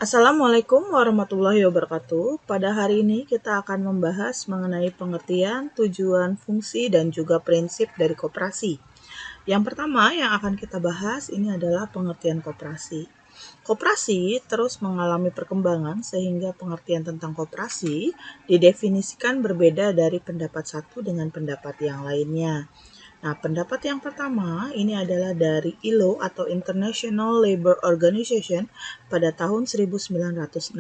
Assalamualaikum warahmatullahi wabarakatuh. Pada hari ini kita akan membahas mengenai pengertian, tujuan, fungsi, dan juga prinsip dari koperasi. Yang pertama yang akan kita bahas ini adalah pengertian koperasi. Koperasi terus mengalami perkembangan sehingga pengertian tentang koperasi didefinisikan berbeda dari pendapat satu dengan pendapat yang lainnya. Nah, pendapat yang pertama ini adalah dari ILO atau International Labour Organization pada tahun 1966.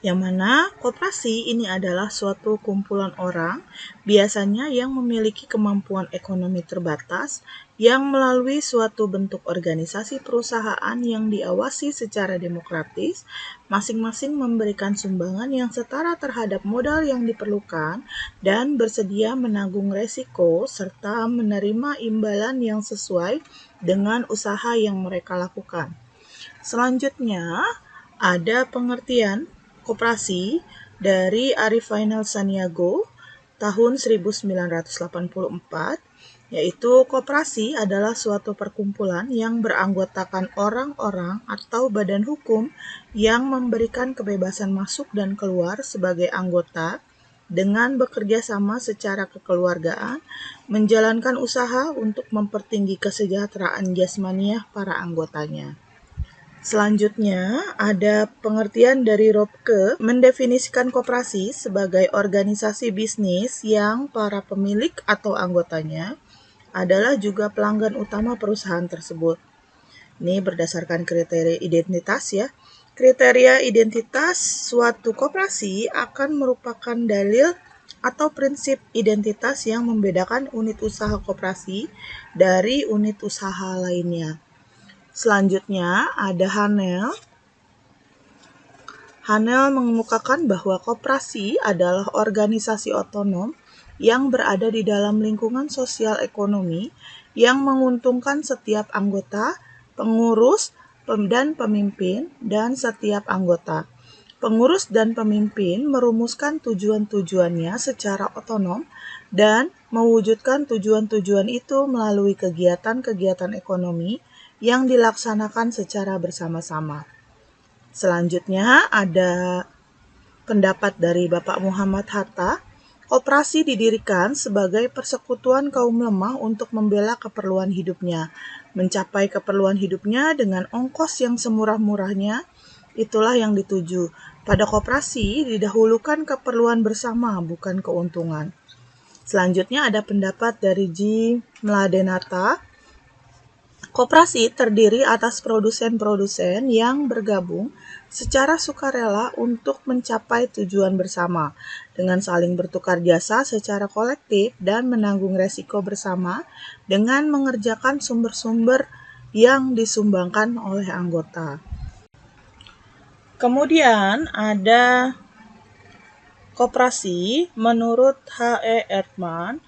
Yang mana koperasi ini adalah suatu kumpulan orang biasanya yang memiliki kemampuan ekonomi terbatas yang melalui suatu bentuk organisasi perusahaan yang diawasi secara demokratis, masing-masing memberikan sumbangan yang setara terhadap modal yang diperlukan dan bersedia menanggung resiko serta menerima imbalan yang sesuai dengan usaha yang mereka lakukan. Selanjutnya, ada pengertian koperasi dari Arif Fainal Saniago tahun 1984, yaitu koperasi adalah suatu perkumpulan yang beranggotakan orang-orang atau badan hukum yang memberikan kebebasan masuk dan keluar sebagai anggota dengan bekerja sama secara kekeluargaan, menjalankan usaha untuk mempertinggi kesejahteraan jasmaniah para anggotanya. Selanjutnya, ada pengertian dari Robke mendefinisikan koperasi sebagai organisasi bisnis yang para pemilik atau anggotanya adalah juga pelanggan utama perusahaan tersebut. Ini berdasarkan kriteria identitas ya. Kriteria identitas suatu koperasi akan merupakan dalil atau prinsip identitas yang membedakan unit usaha koperasi dari unit usaha lainnya. Selanjutnya ada Hanel. Hanel mengemukakan bahwa koperasi adalah organisasi otonom yang berada di dalam lingkungan sosial ekonomi yang menguntungkan setiap anggota, pengurus, dan pemimpin, dan setiap anggota. Pengurus dan pemimpin merumuskan tujuan-tujuannya secara otonom dan mewujudkan tujuan-tujuan itu melalui kegiatan-kegiatan ekonomi yang dilaksanakan secara bersama-sama. Selanjutnya ada pendapat dari Bapak Muhammad Hatta. Koperasi didirikan sebagai persekutuan kaum lemah untuk membela keperluan hidupnya. Mencapai keperluan hidupnya dengan ongkos yang semurah-murahnya, itulah yang dituju. Pada koperasi didahulukan keperluan bersama, bukan keuntungan. Selanjutnya ada pendapat dari G. Mladenata. Koperasi terdiri atas produsen-produsen yang bergabung secara sukarela untuk mencapai tujuan bersama, dengan saling bertukar jasa secara kolektif dan menanggung resiko bersama dengan mengerjakan sumber-sumber yang disumbangkan oleh anggota. Kemudian ada koperasi menurut H.E. Erdmann.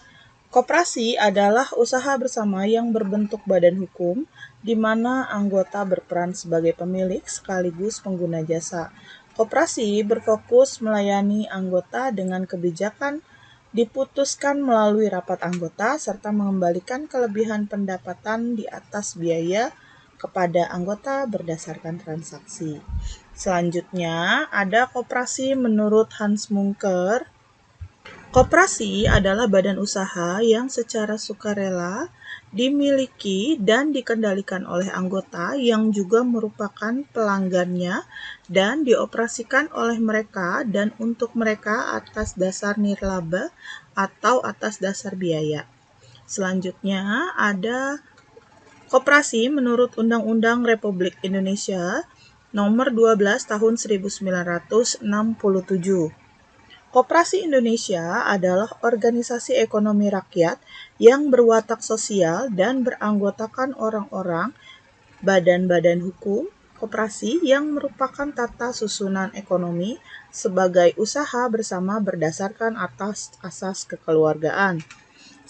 Koperasi adalah usaha bersama yang berbentuk badan hukum, di mana anggota berperan sebagai pemilik sekaligus pengguna jasa. Koperasi berfokus melayani anggota dengan kebijakan diputuskan melalui rapat anggota serta mengembalikan kelebihan pendapatan di atas biaya kepada anggota berdasarkan transaksi. Selanjutnya, ada koperasi menurut Hans Munker. Koperasi adalah badan usaha yang secara sukarela dimiliki dan dikendalikan oleh anggota yang juga merupakan pelanggannya dan dioperasikan oleh mereka dan untuk mereka atas dasar nirlaba atau atas dasar biaya. Selanjutnya ada koperasi menurut Undang-Undang Republik Indonesia Nomor 12 Tahun 1967. Koperasi Indonesia adalah organisasi ekonomi rakyat yang berwatak sosial dan beranggotakan orang-orang, badan-badan hukum, koperasi yang merupakan tata susunan ekonomi sebagai usaha bersama berdasarkan atas asas kekeluargaan.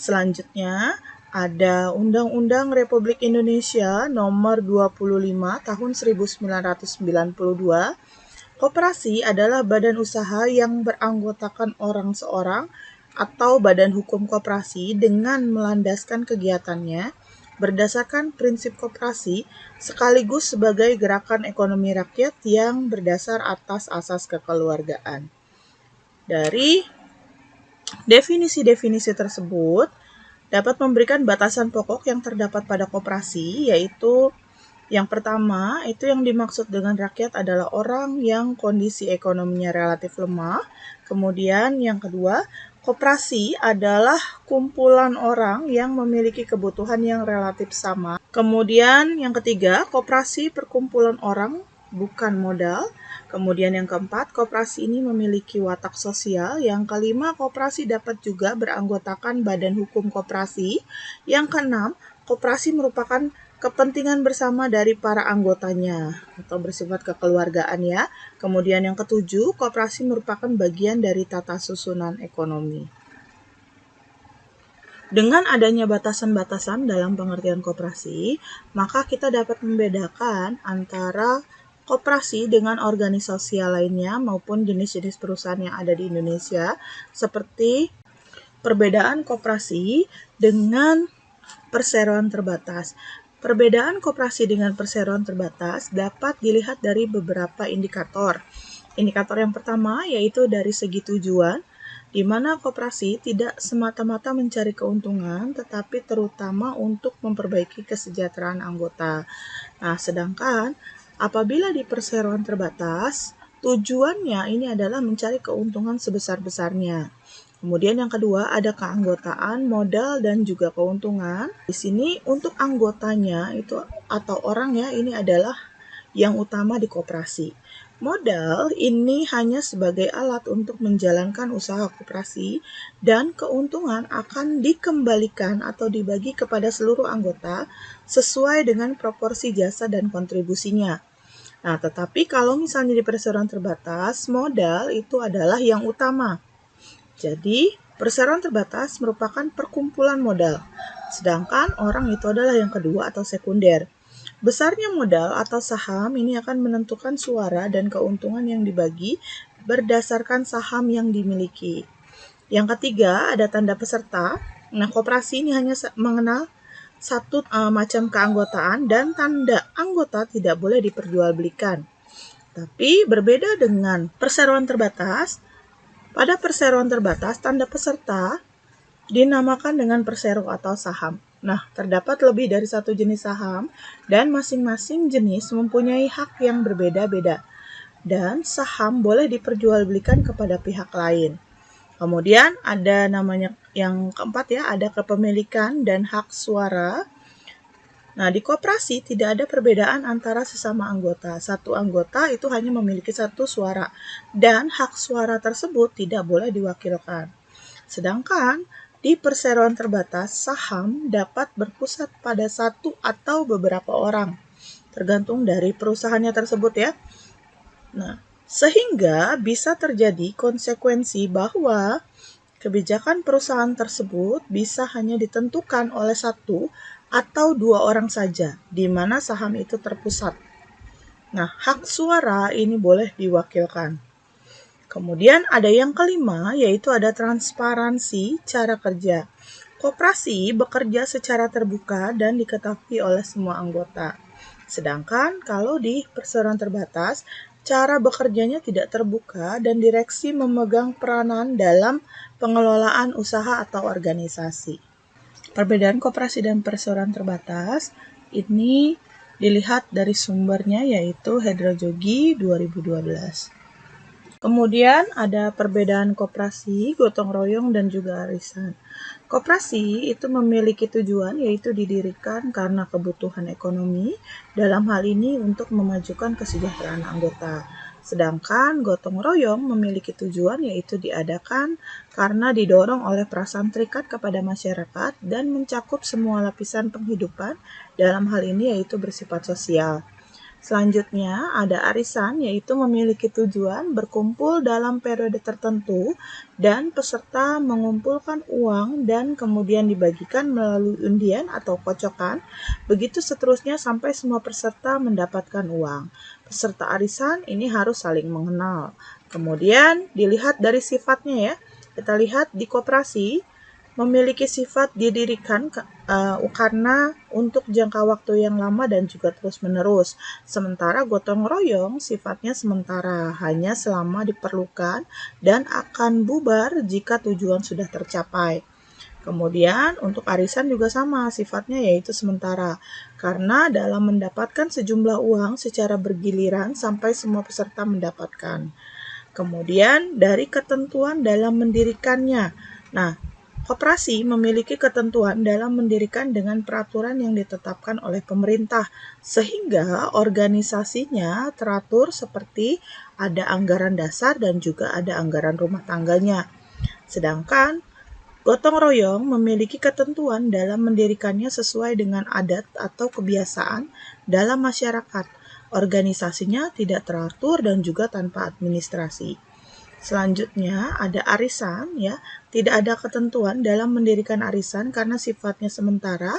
Selanjutnya, ada Undang-Undang Republik Indonesia Nomor 25 Tahun 1992. Koperasi adalah badan usaha yang beranggotakan orang seorang atau badan hukum koperasi dengan melandaskan kegiatannya berdasarkan prinsip koperasi sekaligus sebagai gerakan ekonomi rakyat yang berdasar atas asas kekeluargaan. Dari definisi-definisi tersebut dapat memberikan batasan pokok yang terdapat pada koperasi, yaitu yang pertama, itu yang dimaksud dengan rakyat adalah orang yang kondisi ekonominya relatif lemah. Kemudian yang kedua, koperasi adalah kumpulan orang yang memiliki kebutuhan yang relatif sama. Kemudian yang ketiga, koperasi perkumpulan orang bukan modal. Kemudian yang keempat, koperasi ini memiliki watak sosial. Yang kelima, koperasi dapat juga beranggotakan badan hukum koperasi. Yang keenam, koperasi merupakan kepentingan bersama dari para anggotanya atau bersifat kekeluargaan ya. Kemudian yang ketujuh, koperasi merupakan bagian dari tata susunan ekonomi. Dengan adanya batasan-batasan dalam pengertian koperasi, maka kita dapat membedakan antara koperasi dengan organisasi lainnya maupun jenis-jenis perusahaan yang ada di Indonesia, seperti perbedaan koperasi dengan perseroan terbatas. Perbedaan koperasi dengan perseroan terbatas dapat dilihat dari beberapa indikator. Indikator yang pertama yaitu dari segi tujuan, di mana koperasi tidak semata-mata mencari keuntungan, tetapi terutama untuk memperbaiki kesejahteraan anggota. Nah, sedangkan apabila di perseroan terbatas, tujuannya ini adalah mencari keuntungan sebesar-besarnya. Kemudian yang kedua ada keanggotaan, modal, dan juga keuntungan. Di sini untuk anggotanya itu atau orangnya ini adalah yang utama di koperasi. Modal ini hanya sebagai alat untuk menjalankan usaha koperasi dan keuntungan akan dikembalikan atau dibagi kepada seluruh anggota sesuai dengan proporsi jasa dan kontribusinya. Nah, tetapi kalau misalnya di perseroan terbatas, modal itu adalah yang utama. Jadi, perseroan terbatas merupakan perkumpulan modal, sedangkan orang itu adalah yang kedua atau sekunder. Besarnya modal atau saham ini akan menentukan suara dan keuntungan yang dibagi berdasarkan saham yang dimiliki. Yang ketiga, ada tanda peserta. Nah, koperasi ini hanya mengenal satu macam keanggotaan dan tanda anggota tidak boleh diperjualbelikan. Tapi berbeda dengan perseroan terbatas, pada perseroan terbatas, tanda peserta dinamakan dengan persero atau saham. Nah, terdapat lebih dari satu jenis saham dan masing-masing jenis mempunyai hak yang berbeda-beda. Dan saham boleh diperjualbelikan kepada pihak lain. Kemudian ada namanya yang keempat ya, ada kepemilikan dan hak suara. Nah, di koperasi tidak ada perbedaan antara sesama anggota. Satu anggota itu hanya memiliki satu suara, dan hak suara tersebut tidak boleh diwakilkan. Sedangkan di perseroan terbatas, saham dapat berpusat pada satu atau beberapa orang, tergantung dari perusahaannya tersebut ya. Nah, sehingga bisa terjadi konsekuensi bahwa kebijakan perusahaan tersebut bisa hanya ditentukan oleh satu atau dua orang saja, di mana saham itu terpusat. Nah, hak suara ini boleh diwakilkan. Kemudian ada yang kelima, yaitu ada transparansi cara kerja. Koperasi bekerja secara terbuka dan diketahui oleh semua anggota. Sedangkan kalau di perseroan terbatas, cara bekerjanya tidak terbuka dan direksi memegang peranan dalam pengelolaan usaha atau organisasi. Perbedaan koperasi dan perseroan terbatas ini dilihat dari sumbernya yaitu Hedrojogi 2012. Kemudian ada perbedaan koperasi, gotong royong, dan juga arisan. Koperasi itu memiliki tujuan yaitu didirikan karena kebutuhan ekonomi, dalam hal ini untuk memajukan kesejahteraan anggota. Sedangkan gotong royong memiliki tujuan yaitu diadakan karena didorong oleh perasaan terikat kepada masyarakat dan mencakup semua lapisan penghidupan, dalam hal ini yaitu bersifat sosial. Selanjutnya ada arisan yaitu memiliki tujuan berkumpul dalam periode tertentu dan peserta mengumpulkan uang dan kemudian dibagikan melalui undian atau kocokan, begitu seterusnya sampai semua peserta mendapatkan uang. Peserta arisan ini harus saling mengenal. Kemudian dilihat dari sifatnya ya, kita lihat di koperasi, memiliki sifat didirikan karena untuk jangka waktu yang lama dan juga terus-menerus. Sementara gotong royong sifatnya sementara, hanya selama diperlukan dan akan bubar jika tujuan sudah tercapai. Kemudian untuk arisan juga sama, sifatnya yaitu sementara, karena dalam mendapatkan sejumlah uang secara bergiliran sampai semua peserta mendapatkan. Kemudian dari ketentuan dalam mendirikannya. Nah, koperasi memiliki ketentuan dalam mendirikan dengan peraturan yang ditetapkan oleh pemerintah, sehingga organisasinya teratur seperti ada anggaran dasar dan juga ada anggaran rumah tangganya. Sedangkan gotong royong memiliki ketentuan dalam mendirikannya sesuai dengan adat atau kebiasaan dalam masyarakat. Organisasinya tidak teratur dan juga tanpa administrasi. Selanjutnya ada arisan ya. Tidak ada ketentuan dalam mendirikan arisan karena sifatnya sementara,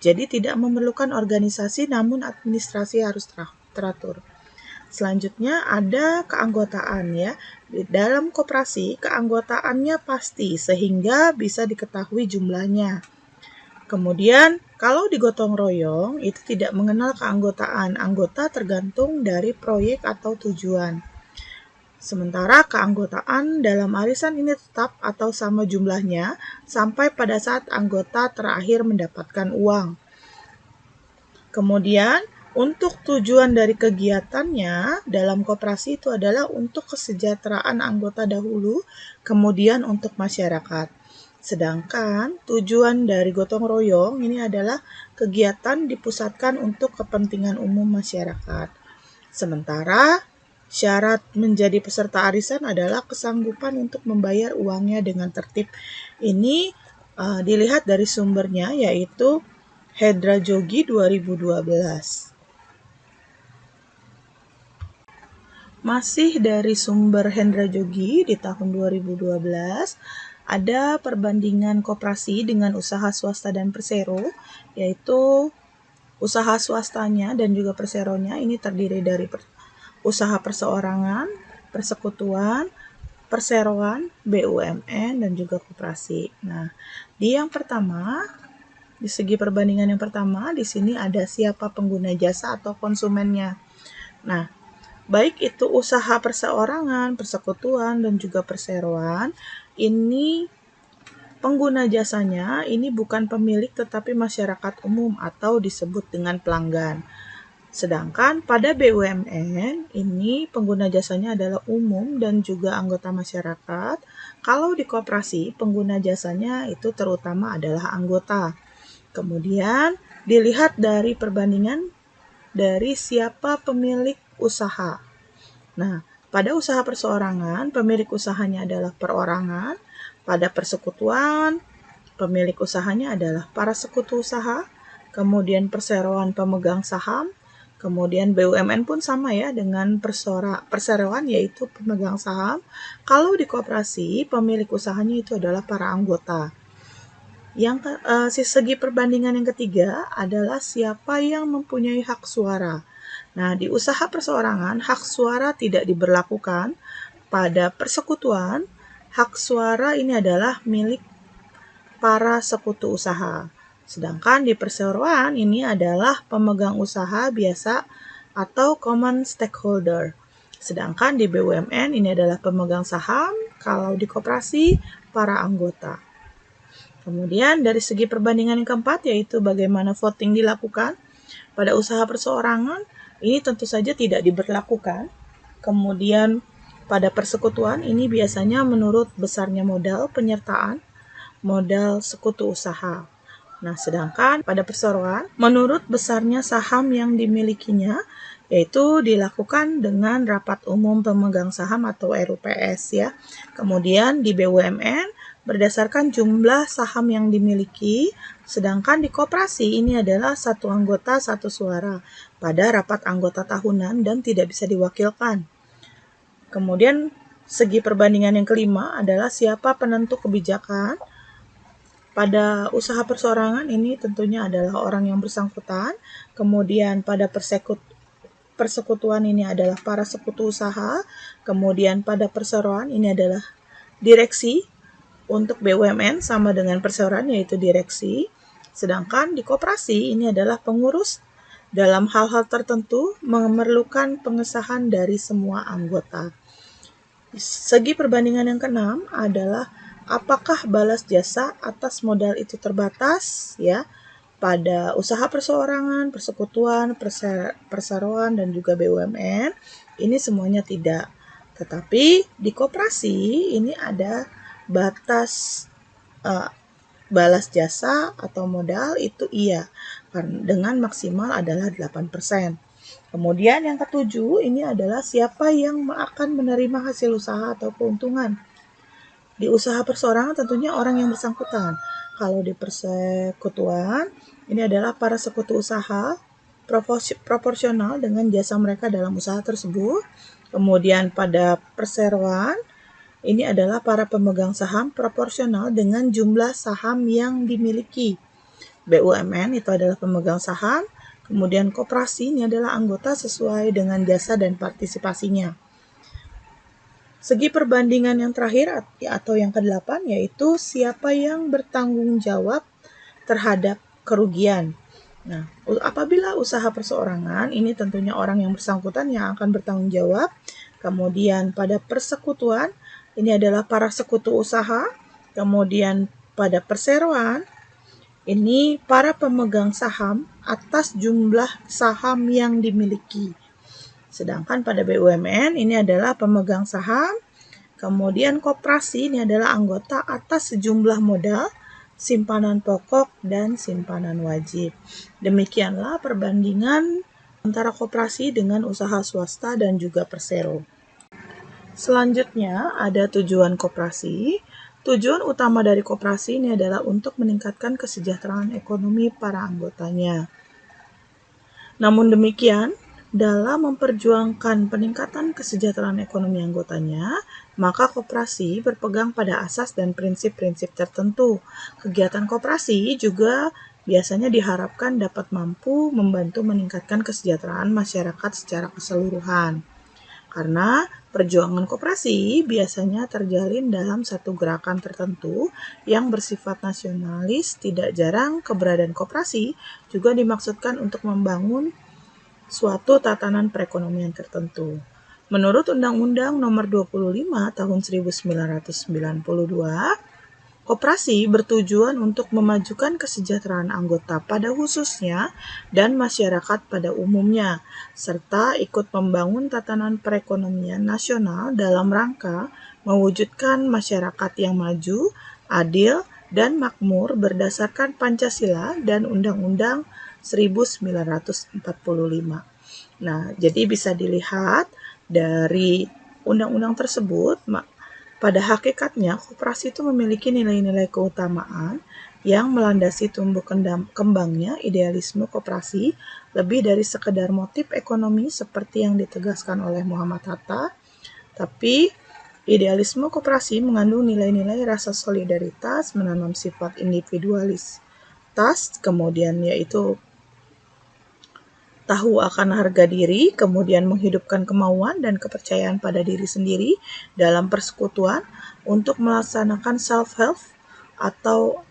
jadi tidak memerlukan organisasi namun administrasi harus teratur. Selanjutnya ada keanggotaan ya. Di dalam koperasi keanggotaannya pasti sehingga bisa diketahui jumlahnya. Kemudian kalau di gotong royong itu tidak mengenal keanggotaan. Anggota tergantung dari proyek atau tujuan. Sementara keanggotaan dalam arisan ini tetap atau sama jumlahnya sampai pada saat anggota terakhir mendapatkan uang. Kemudian untuk tujuan dari kegiatannya dalam koperasi itu adalah untuk kesejahteraan anggota dahulu, kemudian untuk masyarakat. Sedangkan tujuan dari gotong royong ini adalah kegiatan dipusatkan untuk kepentingan umum masyarakat. Sementara syarat menjadi peserta arisan adalah kesanggupan untuk membayar uangnya dengan tertib. Ini dilihat dari sumbernya yaitu Hendra Jogi 2012. Masih dari sumber Hendra Jogi di tahun 2012, ada perbandingan koperasi dengan usaha swasta dan persero, yaitu usaha swastanya dan juga perseronya ini terdiri dari usaha perseorangan, persekutuan, perseroan, BUMN, dan juga koperasi. Nah, di yang pertama, di segi perbandingan yang pertama, di sini ada siapa pengguna jasa atau konsumennya. Nah, baik itu usaha perseorangan, persekutuan, dan juga perseroan, ini pengguna jasanya ini bukan pemilik tetapi masyarakat umum atau disebut dengan pelanggan. Sedangkan pada BUMN ini pengguna jasanya adalah umum dan juga anggota masyarakat. Kalau di koperasi pengguna jasanya itu terutama adalah anggota. Kemudian dilihat dari perbandingan dari siapa pemilik usaha. Nah, pada usaha perseorangan pemilik usahanya adalah perorangan. Pada persekutuan pemilik usahanya adalah para sekutu usaha. Kemudian perseroan pemegang saham. Kemudian BUMN pun sama ya dengan perseroan yaitu pemegang saham. Kalau di koperasi pemilik usahanya itu adalah para anggota. Yang segi perbandingan yang ketiga adalah siapa yang mempunyai hak suara. Nah, di usaha perseorangan hak suara tidak diberlakukan. Pada persekutuan hak suara ini adalah milik para sekutu usaha. Sedangkan di perseroan ini adalah pemegang usaha biasa atau common stakeholder. Sedangkan di BUMN ini adalah pemegang saham, kalau di koperasi para anggota. Kemudian dari segi perbandingan yang keempat yaitu bagaimana voting dilakukan. Pada usaha perseorangan ini tentu saja tidak diberlakukan. Kemudian pada persekutuan ini biasanya menurut besarnya modal penyertaan, modal sekutu usaha. Nah, sedangkan pada perseroan, menurut besarnya saham yang dimilikinya, yaitu dilakukan dengan rapat umum pemegang saham atau RUPS ya. Kemudian di BUMN, berdasarkan jumlah saham yang dimiliki, sedangkan di koperasi ini adalah satu anggota satu suara pada rapat anggota tahunan dan tidak bisa diwakilkan. Kemudian segi perbandingan yang kelima adalah siapa penentu kebijakan. Pada usaha perseorangan ini tentunya adalah orang yang bersangkutan. Kemudian pada persekutuan ini adalah para sekutu usaha. Kemudian pada perseroan ini adalah direksi Untuk BUMN sama dengan perseroan yaitu direksi, sedangkan di koperasi ini adalah pengurus. Dalam hal-hal tertentu memerlukan pengesahan dari semua anggota. Segi perbandingan yang keenam adalah apakah balas jasa atas modal itu terbatas ya pada usaha perseorangan, persekutuan, perseroan dan juga BUMN. Ini semuanya tidak. Tetapi di koperasi ini ada batas balas jasa atau modal itu iya dengan maksimal adalah 8%. Kemudian yang ketujuh ini adalah siapa yang akan menerima hasil usaha atau keuntungan. Di usaha perseorangan tentunya orang yang bersangkutan. Kalau di persekutuan ini adalah para sekutu usaha proporsional dengan jasa mereka dalam usaha tersebut. Kemudian pada perseroan ini adalah para pemegang saham proporsional dengan jumlah saham yang dimiliki. BUMN itu adalah pemegang saham, kemudian koperasi ini adalah anggota sesuai dengan jasa dan partisipasinya. Segi perbandingan yang terakhir atau yang ke-8 yaitu siapa yang bertanggung jawab terhadap kerugian. Nah, apabila usaha perseorangan, ini tentunya orang yang bersangkutan yang akan bertanggung jawab. Kemudian pada persekutuan, ini adalah para sekutu usaha. Kemudian pada perseroan, ini para pemegang saham atas jumlah saham yang dimiliki. Sedangkan pada BUMN ini adalah pemegang saham, kemudian koperasi ini adalah anggota atas sejumlah modal, simpanan pokok, dan simpanan wajib. Demikianlah perbandingan antara koperasi dengan usaha swasta dan juga persero. Selanjutnya ada tujuan koperasi. Tujuan utama dari koperasi ini adalah untuk meningkatkan kesejahteraan ekonomi para anggotanya. Namun demikian, dalam memperjuangkan peningkatan kesejahteraan ekonomi anggotanya, maka koperasi berpegang pada asas dan prinsip-prinsip tertentu. Kegiatan koperasi juga biasanya diharapkan dapat mampu membantu meningkatkan kesejahteraan masyarakat secara keseluruhan. Karena perjuangan koperasi biasanya terjalin dalam satu gerakan tertentu yang bersifat nasionalis. Tidak jarang keberadaan koperasi juga dimaksudkan untuk membangun suatu tatanan perekonomian tertentu. Menurut Undang-Undang Nomor 25 Tahun 1992, koperasi bertujuan untuk memajukan kesejahteraan anggota pada khususnya dan masyarakat pada umumnya, serta ikut membangun tatanan perekonomian nasional dalam rangka mewujudkan masyarakat yang maju, adil, dan makmur berdasarkan Pancasila dan Undang-Undang 1945. Nah, jadi bisa dilihat dari undang-undang tersebut, pada hakikatnya, koperasi itu memiliki nilai-nilai keutamaan yang melandasi tumbuh kembangnya idealisme koperasi lebih dari sekedar motif ekonomi seperti yang ditegaskan oleh Muhammad Hatta, tapi idealisme koperasi mengandung nilai-nilai rasa solidaritas, menanam sifat individualitas, kemudian yaitu tahu akan harga diri, kemudian menghidupkan kemauan dan kepercayaan pada diri sendiri dalam persekutuan untuk melaksanakan self-help atau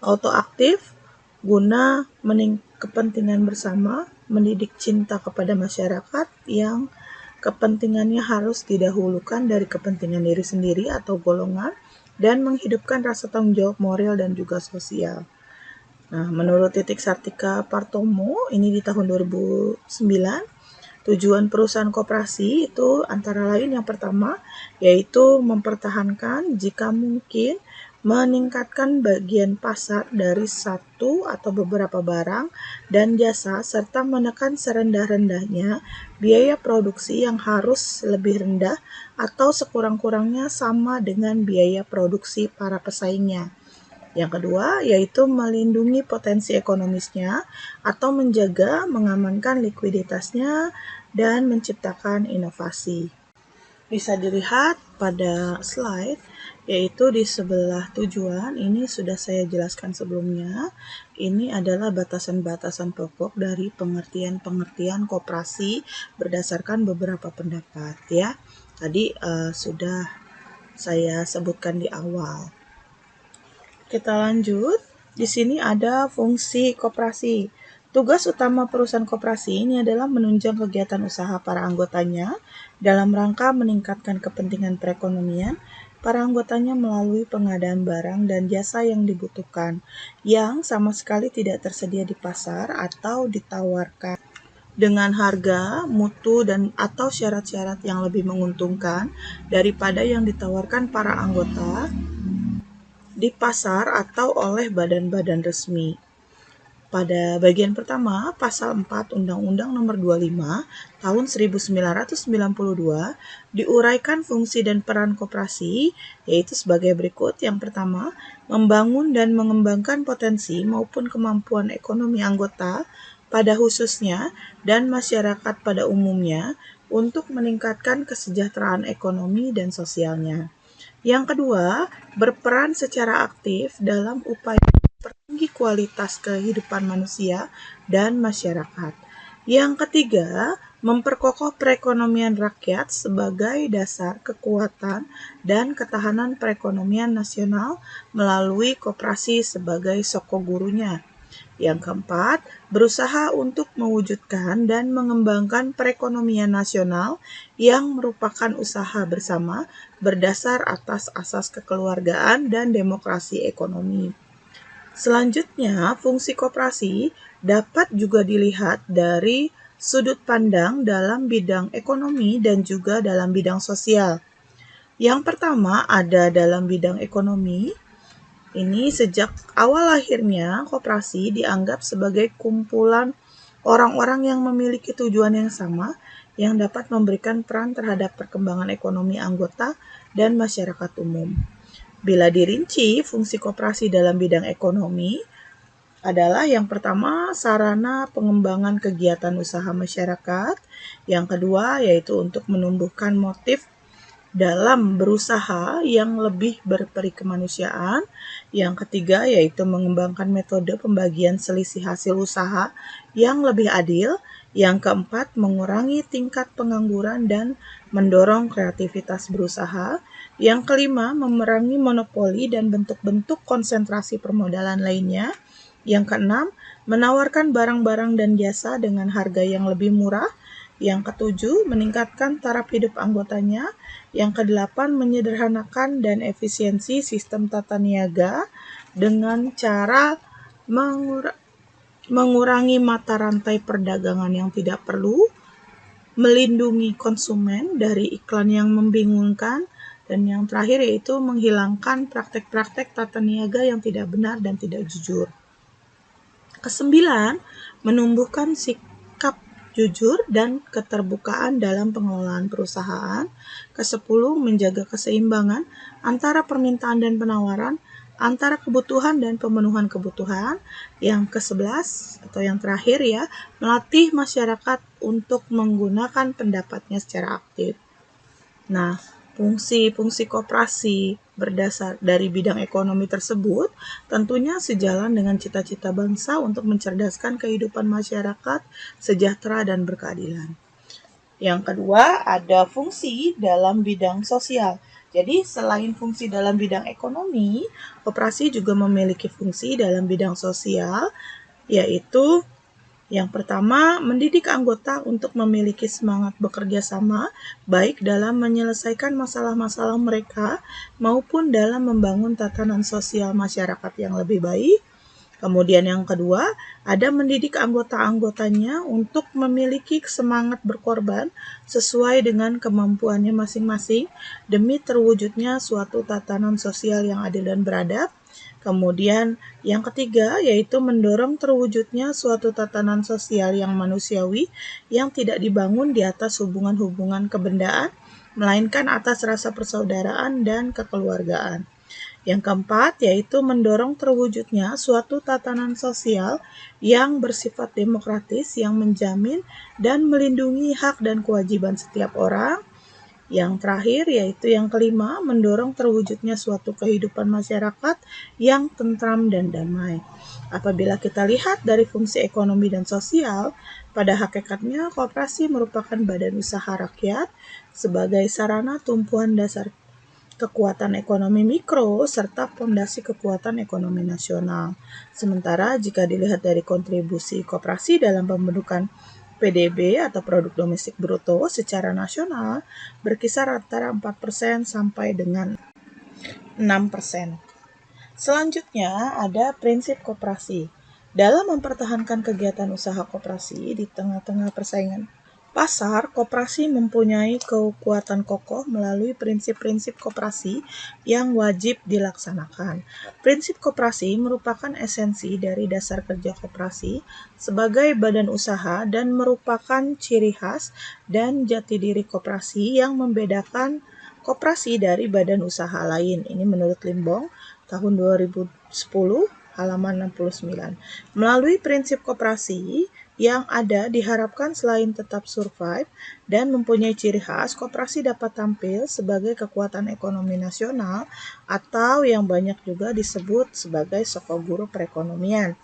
autoaktif guna kepentingan bersama, mendidik cinta kepada masyarakat yang kepentingannya harus didahulukan dari kepentingan diri sendiri atau golongan, dan menghidupkan rasa tanggung jawab moral dan juga sosial. Nah, menurut Titik Sartika Partomo, ini di tahun 2009, tujuan perusahaan koperasi itu antara lain yang pertama, yaitu mempertahankan jika mungkin meningkatkan bagian pasar dari satu atau beberapa barang dan jasa, serta menekan serendah-rendahnya biaya produksi yang harus lebih rendah atau sekurang-kurangnya sama dengan biaya produksi para pesaingnya. Yang kedua, yaitu melindungi potensi ekonomisnya atau mengamankan likuiditasnya dan menciptakan inovasi. Bisa dilihat pada slide, yaitu di sebelah tujuan, ini sudah saya jelaskan sebelumnya. Ini adalah batasan-batasan pokok dari pengertian koperasi berdasarkan beberapa pendapat ya. Tadi sudah saya sebutkan di awal. Kita lanjut. Di sini ada fungsi koperasi. Tugas utama perusahaan koperasi ini adalah menunjang kegiatan usaha para anggotanya dalam rangka meningkatkan kepentingan perekonomian para anggotanya melalui pengadaan barang dan jasa yang dibutuhkan, yang sama sekali tidak tersedia di pasar atau ditawarkan dengan harga, mutu, dan atau syarat-syarat yang lebih menguntungkan daripada yang ditawarkan para anggota di pasar atau oleh badan-badan resmi. Pada bagian pertama, Pasal 4 Undang-Undang Nomor 25 Tahun 1992 diuraikan fungsi dan peran koperasi, yaitu sebagai berikut. Yang pertama, membangun dan mengembangkan potensi maupun kemampuan ekonomi anggota pada khususnya dan masyarakat pada umumnya untuk meningkatkan kesejahteraan ekonomi dan sosialnya. Yang kedua, berperan secara aktif dalam upaya tinggi kualitas kehidupan manusia dan masyarakat. Yang ketiga, memperkokoh perekonomian rakyat sebagai dasar kekuatan dan ketahanan perekonomian nasional melalui koperasi sebagai sokogurunya. Yang keempat, berusaha untuk mewujudkan dan mengembangkan perekonomian nasional yang merupakan usaha bersama berdasar atas asas kekeluargaan dan demokrasi ekonomi. Selanjutnya, fungsi koperasi dapat juga dilihat dari sudut pandang dalam bidang ekonomi dan juga dalam bidang sosial. Yang pertama ada dalam bidang ekonomi. Ini sejak awal lahirnya koperasi dianggap sebagai kumpulan orang-orang yang memiliki tujuan yang sama yang dapat memberikan peran terhadap perkembangan ekonomi anggota dan masyarakat umum. Bila dirinci, fungsi koperasi dalam bidang ekonomi adalah yang pertama sarana pengembangan kegiatan usaha masyarakat, yang kedua yaitu untuk menumbuhkan motif dalam berusaha yang lebih berperi kemanusiaan, yang ketiga yaitu mengembangkan metode pembagian selisih hasil usaha yang lebih adil, yang keempat mengurangi tingkat pengangguran dan mendorong kreativitas berusaha, yang kelima memerangi monopoli dan bentuk-bentuk konsentrasi permodalan lainnya, yang keenam menawarkan barang-barang dan jasa dengan harga yang lebih murah, yang ketujuh meningkatkan taraf hidup anggotanya, yang kedelapan menyederhanakan dan efisiensi sistem tata niaga dengan cara mengurangi mata rantai perdagangan yang tidak perlu, melindungi konsumen dari iklan yang membingungkan, dan yang terakhir yaitu menghilangkan praktek-praktek tata niaga yang tidak benar dan tidak jujur. Kesembilan, menumbuhkan sikap jujur dan keterbukaan dalam pengelolaan perusahaan. Kesepuluh, menjaga keseimbangan antara permintaan dan penawaran, antara kebutuhan dan pemenuhan kebutuhan. Yang ke-11 atau yang terakhir ya, melatih masyarakat untuk menggunakan pendapatnya secara aktif. Nah, fungsi-fungsi koperasi berdasar dari bidang ekonomi tersebut tentunya sejalan dengan cita-cita bangsa untuk mencerdaskan kehidupan masyarakat sejahtera dan berkeadilan. Yang kedua, ada fungsi dalam bidang sosial. Jadi, selain fungsi dalam bidang ekonomi, koperasi juga memiliki fungsi dalam bidang sosial, yaitu yang pertama, mendidik anggota untuk memiliki semangat bekerja sama, baik dalam menyelesaikan masalah-masalah mereka maupun dalam membangun tatanan sosial masyarakat yang lebih baik. Kemudian yang kedua, ada mendidik anggota-anggotanya untuk memiliki semangat berkorban sesuai dengan kemampuannya masing-masing demi terwujudnya suatu tatanan sosial yang adil dan beradab. Kemudian yang ketiga yaitu mendorong terwujudnya suatu tatanan sosial yang manusiawi yang tidak dibangun di atas hubungan-hubungan kebendaan, melainkan atas rasa persaudaraan dan kekeluargaan. Yang keempat yaitu mendorong terwujudnya suatu tatanan sosial yang bersifat demokratis yang menjamin dan melindungi hak dan kewajiban setiap orang. Yang terakhir yaitu yang kelima, mendorong terwujudnya suatu kehidupan masyarakat yang tentram dan damai. Apabila kita lihat dari fungsi ekonomi dan sosial, pada hakikatnya koperasi merupakan badan usaha rakyat sebagai sarana tumpuan dasar kekuatan ekonomi mikro, serta fondasi kekuatan ekonomi nasional. Sementara jika dilihat dari kontribusi koperasi dalam pembentukan PDB atau produk domestik bruto secara nasional berkisar antara 4% sampai dengan 6%. Selanjutnya ada prinsip koperasi. Dalam mempertahankan kegiatan usaha koperasi di tengah-tengah persaingan pasar, koperasi mempunyai kekuatan kokoh melalui prinsip-prinsip koperasi yang wajib dilaksanakan. Prinsip koperasi merupakan esensi dari dasar kerja koperasi sebagai badan usaha dan merupakan ciri khas dan jati diri koperasi yang membedakan koperasi dari badan usaha lain. Ini menurut Limbong tahun 2010 halaman 69. Melalui prinsip koperasi yang ada diharapkan selain tetap survive dan mempunyai ciri khas, koperasi dapat tampil sebagai kekuatan ekonomi nasional atau yang banyak juga disebut sebagai sokoguru perekonomian.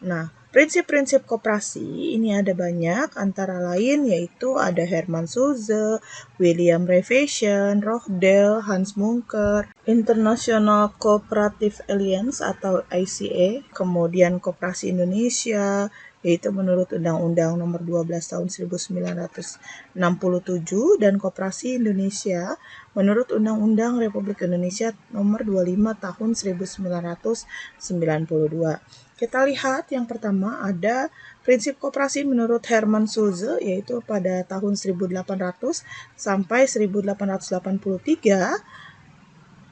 Nah, prinsip-prinsip koperasi ini ada banyak, antara lain yaitu ada Hermann Suze, William Raiffeisen, Rochdale, Hans Munker, International Cooperative Alliance atau ICA, kemudian Koperasi Indonesia, yaitu menurut Undang-Undang Nomor 12 Tahun 1967 dan Koperasi Indonesia menurut Undang-Undang Republik Indonesia Nomor 25 Tahun 1992. Kita lihat yang pertama ada prinsip koperasi menurut Hermann Suze, yaitu pada tahun 1800 sampai 1883.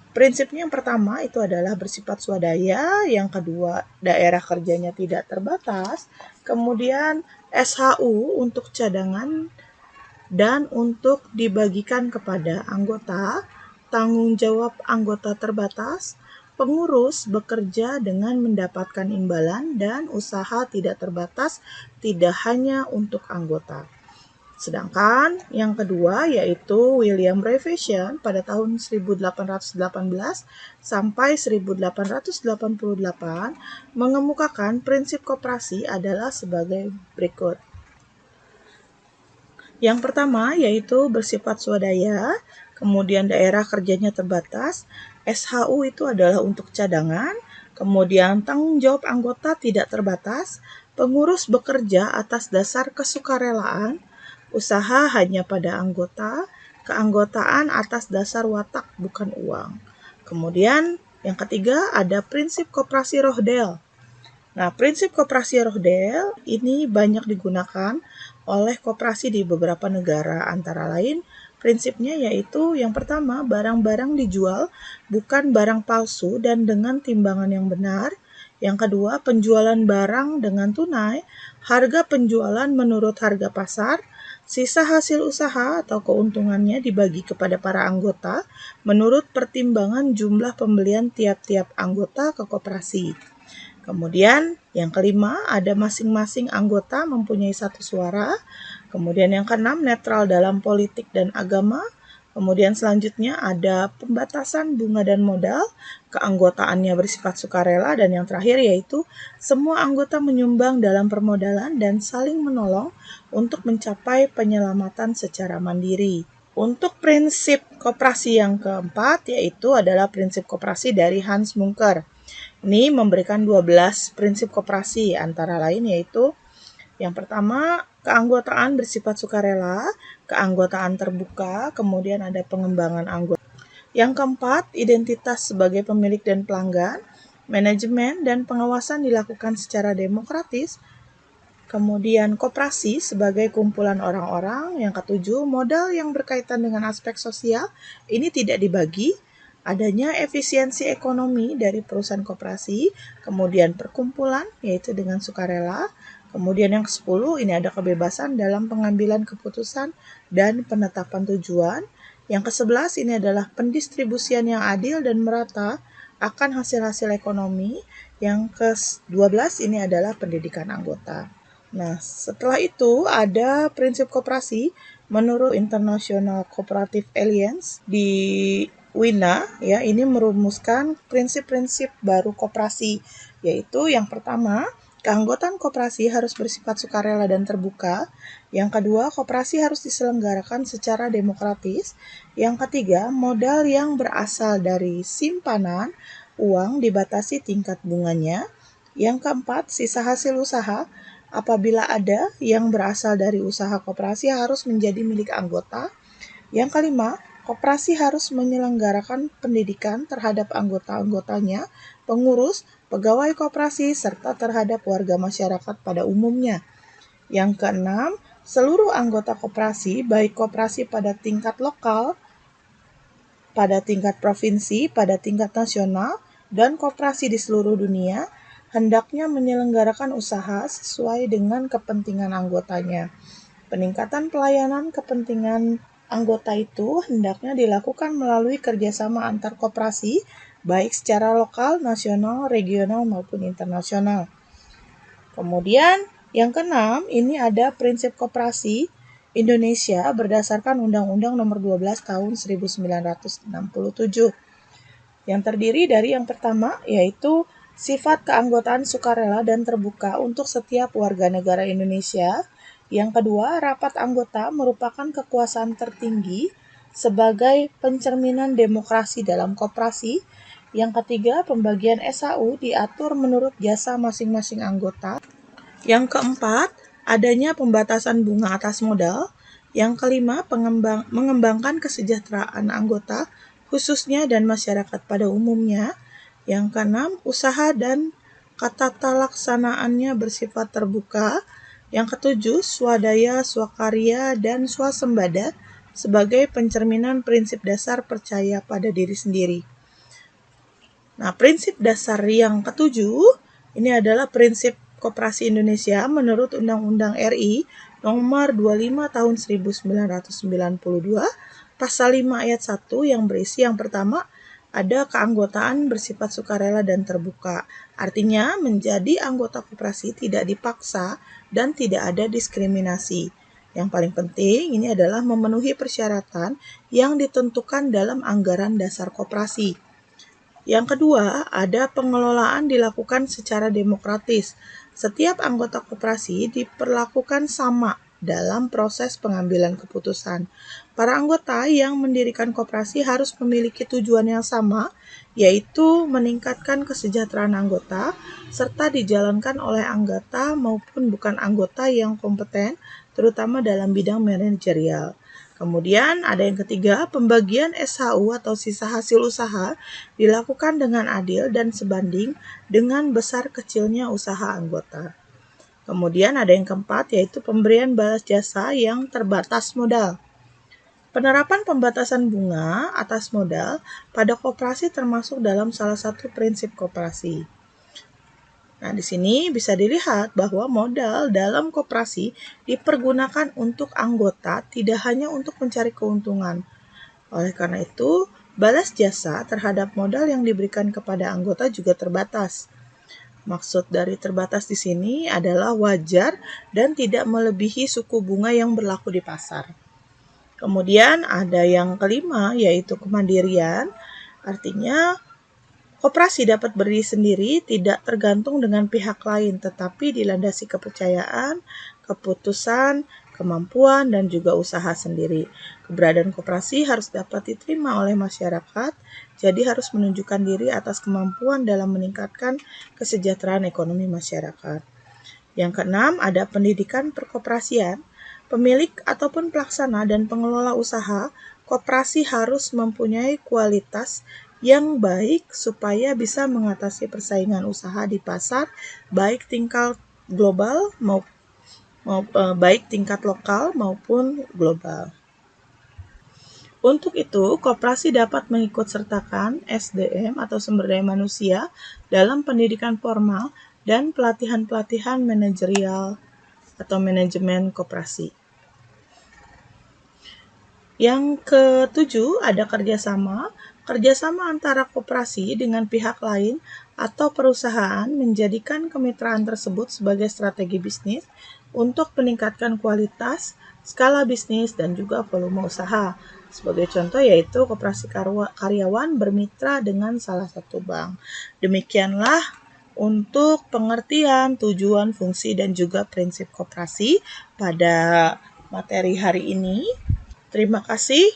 Prinsipnya yang pertama itu adalah bersifat swadaya, yang kedua daerah kerjanya tidak terbatas, kemudian SHU untuk cadangan dan untuk dibagikan kepada anggota, tanggung jawab anggota terbatas, pengurus bekerja dengan mendapatkan imbalan, dan usaha tidak terbatas tidak hanya untuk anggota. Sedangkan yang kedua yaitu William Raiffeisen pada tahun 1818 sampai 1888 mengemukakan prinsip koperasi adalah sebagai berikut. Yang pertama yaitu bersifat swadaya, kemudian daerah kerjanya terbatas, SHU itu adalah untuk cadangan, kemudian tanggung jawab anggota tidak terbatas, pengurus bekerja atas dasar kesukarelaan, usaha hanya pada anggota, keanggotaan atas dasar watak bukan uang. Kemudian yang ketiga ada prinsip koperasi Rochdale. Nah, prinsip koperasi Rochdale ini banyak digunakan oleh koperasi di beberapa negara, antara lain prinsipnya yaitu yang pertama, barang-barang dijual bukan barang palsu dan dengan timbangan yang benar. Yang kedua, penjualan barang dengan tunai, harga penjualan menurut harga pasar, sisa hasil usaha atau keuntungannya dibagi kepada para anggota menurut pertimbangan jumlah pembelian tiap-tiap anggota ke koperasi. Kemudian yang kelima ada masing-masing anggota mempunyai satu suara. Kemudian yang keenam netral dalam politik dan agama. Kemudian selanjutnya ada pembatasan bunga dan modal, keanggotaannya bersifat sukarela, dan yang terakhir yaitu semua anggota menyumbang dalam permodalan dan saling menolong untuk mencapai penyelamatan secara mandiri. Untuk prinsip koperasi yang keempat yaitu adalah prinsip koperasi dari Hans Munker. Ini memberikan 12 prinsip koperasi, antara lain yaitu yang pertama, keanggotaan bersifat sukarela, keanggotaan terbuka, kemudian ada pengembangan anggota. Yang keempat, identitas sebagai pemilik dan pelanggan, manajemen dan pengawasan dilakukan secara demokratis. Kemudian koperasi sebagai kumpulan orang-orang. Yang ketujuh, modal yang berkaitan dengan aspek sosial, ini tidak dibagi. Adanya efisiensi ekonomi dari perusahaan koperasi, kemudian perkumpulan yaitu dengan sukarela, kemudian yang ke-10 ini ada kebebasan dalam pengambilan keputusan dan penetapan tujuan, yang ke-11 ini adalah pendistribusian yang adil dan merata akan hasil-hasil ekonomi, yang ke-12 ini adalah pendidikan anggota. Nah, setelah itu ada prinsip koperasi menurut International Cooperative Alliance di Wina, ini merumuskan prinsip-prinsip baru koperasi, yaitu yang pertama, Keanggotaan koperasi harus bersifat sukarela dan terbuka. Yang kedua, koperasi harus diselenggarakan secara demokratis. Yang ketiga, modal yang berasal dari simpanan uang dibatasi tingkat bunganya. Yang keempat, sisa hasil usaha apabila ada yang berasal dari usaha koperasi harus menjadi milik anggota. Yang kelima, koperasi harus menyelenggarakan pendidikan terhadap anggota-anggotanya, pengurus, pegawai koperasi, serta terhadap warga masyarakat pada umumnya. Yang keenam, seluruh anggota koperasi, baik koperasi pada tingkat lokal, pada tingkat provinsi, pada tingkat nasional, dan koperasi di seluruh dunia, hendaknya menyelenggarakan usaha sesuai dengan kepentingan anggotanya. Peningkatan pelayanan kepentingan anggota itu hendaknya dilakukan melalui kerjasama antar koperasi, baik secara lokal, nasional, regional, maupun internasional. Kemudian, yang keenam, ini ada prinsip koperasi Indonesia berdasarkan Undang-Undang Nomor 12 Tahun 1967, yang terdiri dari yang pertama, yaitu sifat keanggotaan sukarela dan terbuka untuk setiap warga negara Indonesia. Yang kedua, rapat anggota merupakan kekuasaan tertinggi sebagai pencerminan demokrasi dalam koperasi. Yang ketiga, pembagian SAU diatur menurut jasa masing-masing anggota. Yang keempat, adanya pembatasan bunga atas modal. Yang kelima, mengembangkan kesejahteraan anggota, khususnya dan masyarakat pada umumnya. Yang keenam, usaha dan tata laksanaannya bersifat terbuka. Yang ketujuh, swadaya, swakarya, dan swasembada sebagai pencerminan prinsip dasar percaya pada diri sendiri. Nah, prinsip dasar yang ketujuh, ini adalah prinsip Koperasi Indonesia menurut Undang-Undang RI Nomor 25 Tahun 1992, Pasal 5 Ayat 1 yang berisi yang pertama, ada keanggotaan bersifat sukarela dan terbuka. Artinya, menjadi anggota koperasi tidak dipaksa dan tidak ada diskriminasi. Yang paling penting ini adalah memenuhi persyaratan yang ditentukan dalam anggaran dasar koperasi. Yang kedua, ada pengelolaan dilakukan secara demokratis. Setiap anggota koperasi diperlakukan sama dalam proses pengambilan keputusan. Para anggota yang mendirikan koperasi harus memiliki tujuan yang sama, yaitu meningkatkan kesejahteraan anggota, serta dijalankan oleh anggota maupun bukan anggota yang kompeten, terutama dalam bidang manajerial. Kemudian ada yang ketiga, pembagian SHU atau sisa hasil usaha dilakukan dengan adil dan sebanding dengan besar kecilnya usaha anggota. Kemudian ada yang keempat, yaitu pemberian balas jasa yang terbatas modal. Penerapan pembatasan bunga atas modal pada koperasi termasuk dalam salah satu prinsip koperasi. Nah, di sini bisa dilihat bahwa modal dalam koperasi dipergunakan untuk anggota, tidak hanya untuk mencari keuntungan. Oleh karena itu, balas jasa terhadap modal yang diberikan kepada anggota juga terbatas. Maksud dari terbatas di sini adalah wajar dan tidak melebihi suku bunga yang berlaku di pasar. Kemudian ada yang kelima, yaitu kemandirian. Artinya, koperasi dapat berdiri sendiri, tidak tergantung dengan pihak lain, tetapi dilandasi kepercayaan, keputusan, kemampuan, dan juga usaha sendiri. Keberadaan koperasi harus dapat diterima oleh masyarakat, jadi harus menunjukkan diri atas kemampuan dalam meningkatkan kesejahteraan ekonomi masyarakat. Yang keenam, ada pendidikan perkoperasian. Pemilik ataupun pelaksana dan pengelola usaha, koperasi harus mempunyai kualitas yang baik supaya bisa mengatasi persaingan usaha di pasar, baik tingkat global baik tingkat lokal maupun global. Untuk itu, koperasi dapat mengikut sertakan SDM atau sumber daya manusia dalam pendidikan formal dan pelatihan-pelatihan manajerial atau manajemen koperasi. Yang ketujuh, ada kerjasama. Kerjasama antara koperasi dengan pihak lain atau perusahaan menjadikan kemitraan tersebut sebagai strategi bisnis untuk meningkatkan kualitas, skala bisnis, dan juga volume usaha. Sebagai contoh yaitu koperasi karyawan bermitra dengan salah satu bank. Demikianlah untuk pengertian, tujuan, fungsi, dan juga prinsip koperasi pada materi hari ini. Terima kasih.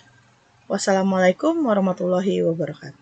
Wassalamualaikum warahmatullahi wabarakatuh.